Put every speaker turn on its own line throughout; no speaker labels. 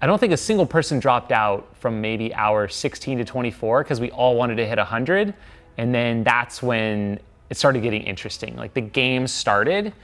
I don't think a single person dropped out from maybe hour 16 to 24 because we all wanted to hit 100. And then that's when it started getting interesting. Like the game started.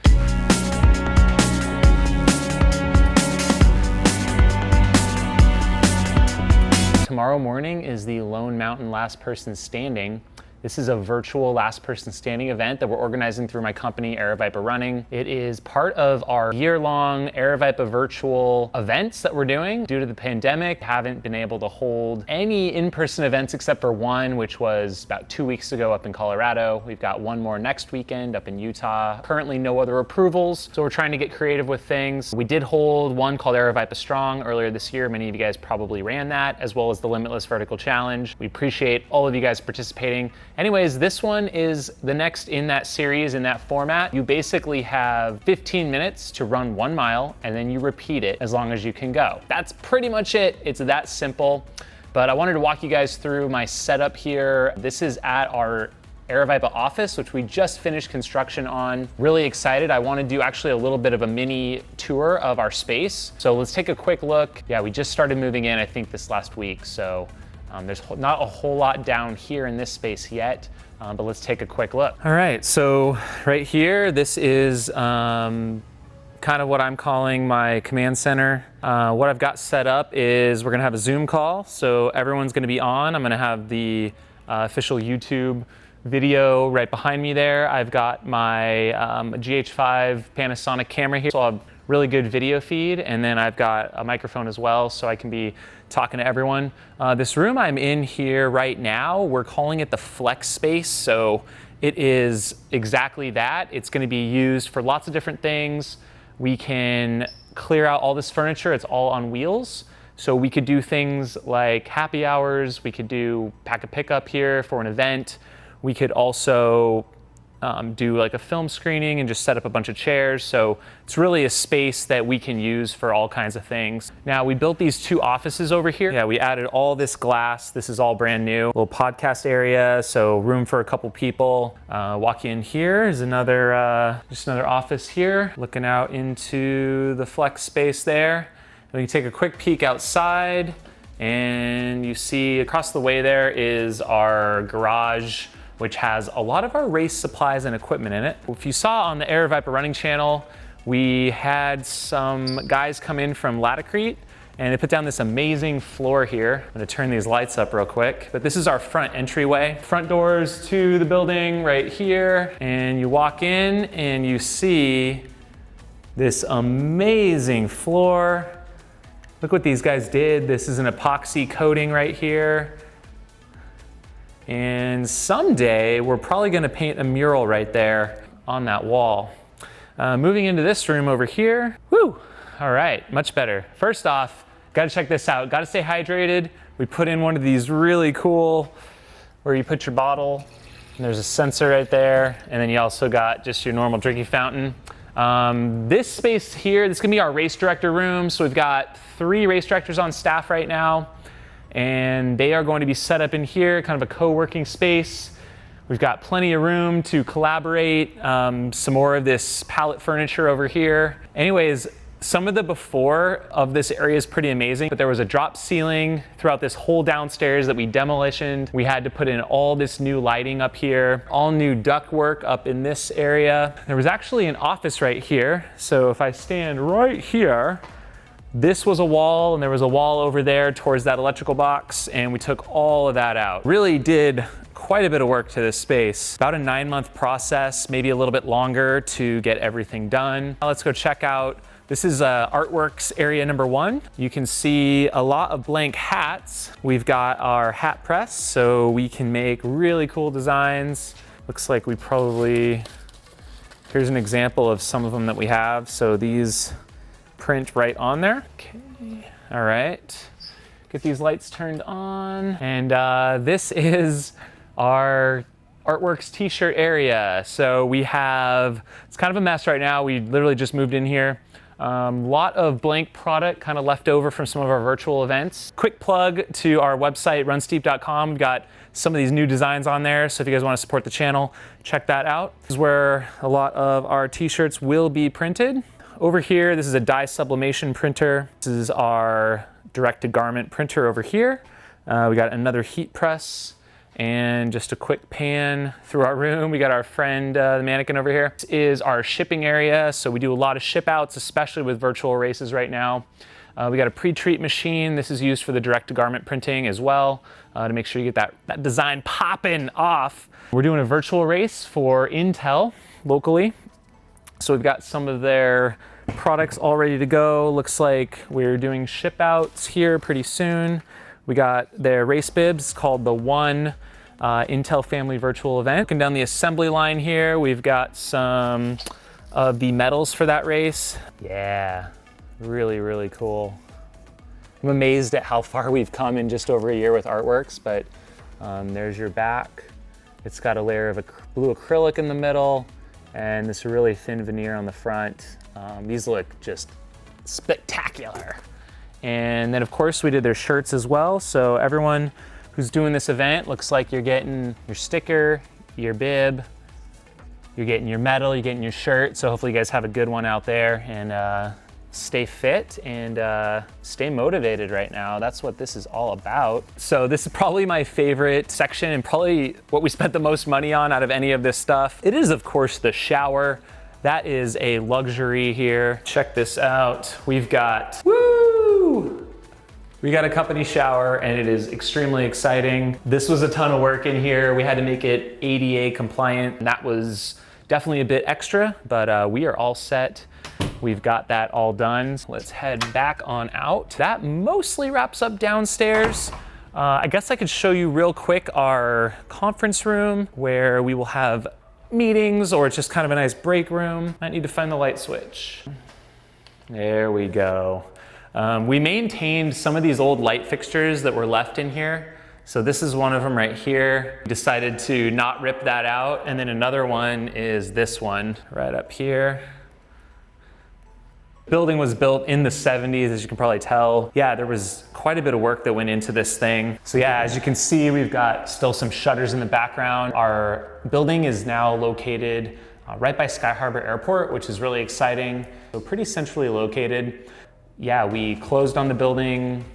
Tomorrow morning is the Lone Mountain Last Person Standing. This is a virtual last person standing event that we're organizing through my company, Aravaipa Running. It is part of our year-long Aravaipa virtual events that we're doing. Due to the pandemic, haven't been able to hold any in-person events except for one, which was about 2 weeks ago up in Colorado. We've got one more next weekend up in Utah. Currently no other approvals, so we're trying to get creative with things. We did hold one called Aravaipa Strong earlier this year. Many of you guys probably ran that, as well as the Limitless Vertical Challenge. We appreciate all of you guys participating. Anyways, this one is the next in that series, in that format. You basically have 15 minutes to run 1 mile, and then you repeat it as long as you can go. That's pretty much it. It's that simple. But I wanted to walk you guys through my setup here. This is at our Aravaipa office, which we just finished construction on. Really excited. I want to do actually a little bit of a mini tour of our space. So let's take a quick look. Yeah, we just started moving in, I think this last week. So there's not a whole lot down here in this space yet, but let's take a quick look. All right, so right here, this is kind of what I'm calling my command center. What I've got set up is we're gonna have a Zoom call, so everyone's gonna be on. I'm gonna have the official YouTube video right behind me there. I've got my GH5 Panasonic camera here, so I'll have really good video feed, and then I've got a microphone as well, so I can be talking to everyone. This room I'm in here right now, we're calling it the flex space, so it is exactly that. It's gonna be used for lots of different things. We can clear out all this furniture, it's all on wheels. So we could do things like happy hours, we could do pack a pickup here for an event. We could also do like a film screening and just set up a bunch of chairs. So it's really a space that we can use for all kinds of things. Now we built these 2 offices over here. Yeah, we added all this glass. This is all brand new. Little podcast area, so room for a couple people. Walk in here is another, just another office here. Looking out into the flex space there. And we can take a quick peek outside and you see across the way there is our garage, which has a lot of our race supplies and equipment in it. If you saw on the Aravaipa Running channel, we had some guys come in from Laticrete and they put down this amazing floor here. I'm gonna turn these lights up real quick, but this is our front entryway. Front doors to the building right here, and you walk in and you see this amazing floor. Look what these guys did. This is an epoxy coating right here. And someday we're probably gonna paint a mural right there on that wall. Moving into this room over here. Woo! All right, much better. First off, gotta check this out. Gotta stay hydrated. We put in one of these really cool, where you put your bottle, and there's a sensor right there, and then you also got just your normal drinking fountain. This space here, this is gonna be our race director room. So we've got 3 race directors on staff right now, and they are going to be set up in here, kind of a co-working space. We've got plenty of room to collaborate, some more of this pallet furniture over here. Anyways, some of the before of this area is pretty amazing, but there was a drop ceiling throughout this whole downstairs that we demolitioned. We had to put in all this new lighting up here, all new ductwork up in this area. There was actually an office right here. So if I stand right here, this was a wall, and there was a wall over there towards that electrical box, and we took all of that out. Really did quite a bit of work to this space. About a 9-month process, maybe a little bit longer to get everything done. Now let's go check out. This is Artworks area number 1. You can see a lot of blank hats. We've got our hat press, so we can make really cool designs. Looks like we probably, here's an example of some of them that we have. So these print right on there. Okay, all right. Get these lights turned on. And this is our Artworks t-shirt area. So we have, it's kind of a mess right now. We literally just moved in here. Lot of blank product kind of left over from some of our virtual events. Quick plug to our website, runsteep.com. We've got some of these new designs on there, so if you guys want to support the channel, check that out. This is where a lot of our t-shirts will be printed. Over here, this is a dye sublimation printer. This is our direct-to-garment printer over here. We got another heat press and just a quick pan through our room. We got our friend, the mannequin over here. This is our shipping area. So we do a lot of ship outs, especially with virtual races right now. We got a pre-treat machine. This is used for the direct-to-garment printing as well, to make sure you get that design popping off. We're doing a virtual race for Intel locally. So we've got some of their products all ready to go. Looks like we're doing ship outs here pretty soon. We got their race bibs called the One Intel Family Virtual Event. Looking down the assembly line here, we've got some of the medals for that race. Yeah, really, really cool. I'm amazed at how far we've come in just over a year with artworks, but there's your back. It's got a layer of blue acrylic in the middle and this really thin veneer on the front. These look just spectacular. And then of course we did their shirts as well. So everyone who's doing this event looks like you're getting your sticker, your bib, you're getting your medal, you're getting your shirt. So hopefully you guys have a good one out there and stay fit and stay motivated right now. That's what this is all about. So this is probably my favorite section and probably what we spent the most money on out of any of this stuff. It is of course the shower. That is a luxury here. Check this out. We've got, woo! We got a company shower and it is extremely exciting. This was a ton of work in here. We had to make it ADA compliant. And that was definitely a bit extra, but we are all set. We've got that all done. Let's head back on out. That mostly wraps up downstairs. I guess I could show you real quick our conference room where we will have meetings, or it's just kind of a nice break room. Might need to find the light switch. There we go. We maintained some of these old light fixtures that were left in here. So this is one of them right here. Decided to not rip that out. And then another one is this one right up here. Building was built in the 70s, as you can probably tell. Yeah, there was quite a bit of work that went into this thing. So yeah, as you can see, we've got still some shutters in the background. Our building is now located right by Sky Harbor Airport, which is really exciting. So pretty centrally located. Yeah, we closed on the building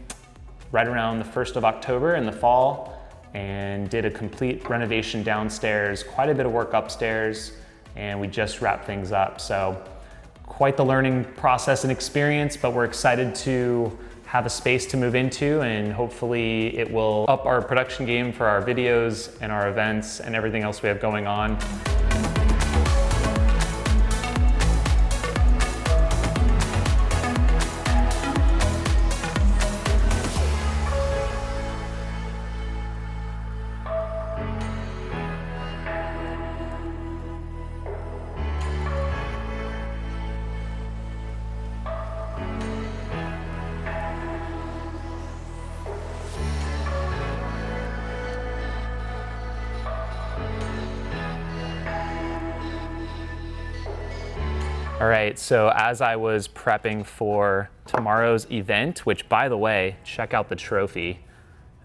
right around the 1st of October in the fall and did a complete renovation downstairs, quite a bit of work upstairs, and we just wrapped things up. So quite the learning process and experience, but we're excited to have a space to move into, and hopefully it will up our production game for our videos and our events and everything else we have going on. All right, so as I was prepping for tomorrow's event, which by the way, check out the trophy.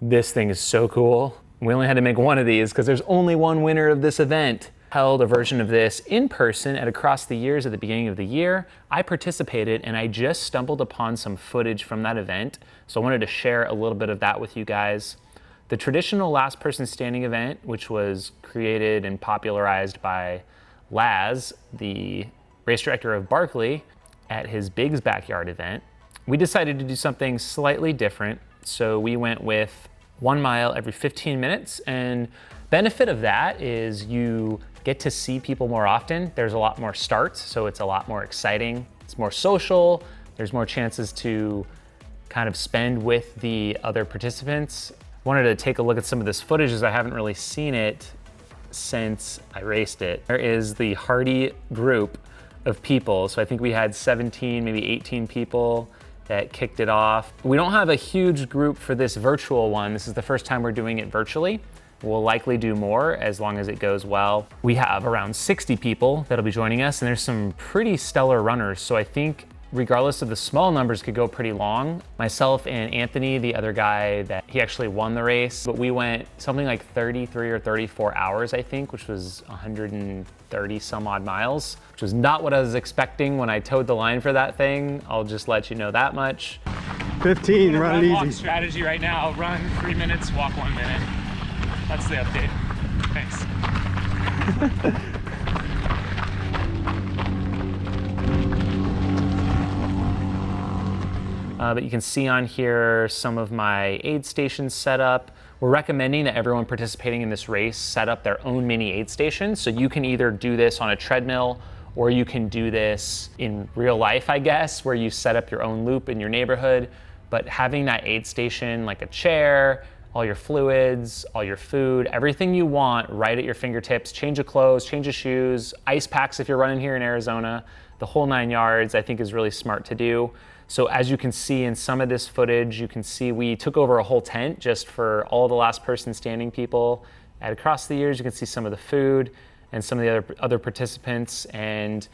This thing is so cool. We only had to make one of these because there's only one winner of this event. Held a version of this in person at Across the Years at the beginning of the year. I participated and I just stumbled upon some footage from that event. So I wanted to share a little bit of that with you guys. The traditional last person standing event, which was created and popularized by Laz, the race director of Barkley, at his Big's Backyard event, we decided to do something slightly different. So we went with 1 mile every 15 minutes, and benefit of that is you get to see people more often. There's a lot more starts, so it's a lot more exciting. It's more social. There's more chances to kind of spend with the other participants. Wanted to take a look at some of this footage as I haven't really seen it since I raced it. There is the hardy group of people. So I think we had 17, maybe 18 people that kicked it off. We don't have a huge group for this virtual one. This is the first time we're doing it virtually. We'll likely do more as long as it goes well. We have around 60 people that'll be joining us, and there's some pretty stellar runners. So I think regardless of the small numbers, could go pretty long. Myself and Anthony, the other guy, that he actually won the race, but we went something like 33 or 34 hours, I think, which was 130 some odd miles, which was not what I was expecting when I towed the line for that thing. I'll just let you know that much.
15, run it easy.
Walk strategy right now, run 3 minutes, walk 1 minute. That's the update. Thanks. But you can see on here some of my aid stations set up. We're recommending that everyone participating in this race set up their own mini aid station. So you can either do this on a treadmill or you can do this in real life, I guess, where you set up your own loop in your neighborhood. But having that aid station, like a chair, all your fluids, all your food, everything you want right at your fingertips, change of clothes, change of shoes, ice packs if you're running here in Arizona, the whole 9 yards, I think is really smart to do. So as you can see in some of this footage, you can see we took over a whole tent just for all the last person standing people. And across the years, you can see some of the food and some of the other participants. And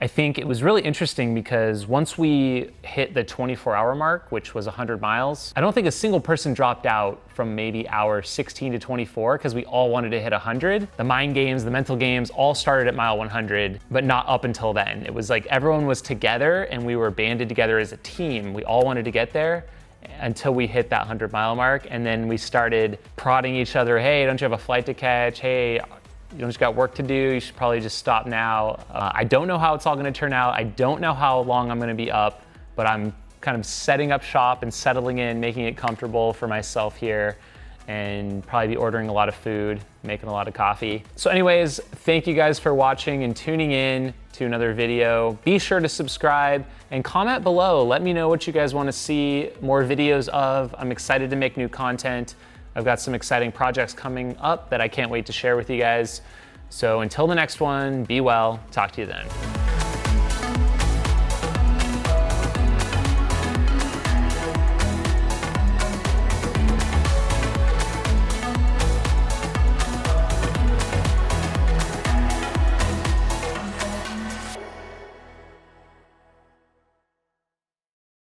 I think it was really interesting because once we hit the 24-hour mark, which was 100 miles, I don't think a single person dropped out from maybe hour 16 to 24 because we all wanted to hit 100. The mind games, the mental games all started at mile 100, but not up until then. It was like everyone was together and we were banded together as a team. We all wanted to get there until we hit that 100-mile mark. And then we started prodding each other, hey, don't you have a flight to catch? Hey, you just got work to do, you should probably just stop now. I don't know how it's all gonna turn out. I don't know how long I'm gonna be up, but I'm kind of setting up shop and settling in, making it comfortable for myself here, and probably be ordering a lot of food, making a lot of coffee. So anyways, thank you guys for watching and tuning in to another video. Be sure to subscribe and comment below. Let me know what you guys wanna see more videos of. I'm excited to make new content. I've got some exciting projects coming up that I can't wait to share with you guys. So until the next one, be well, talk to you then.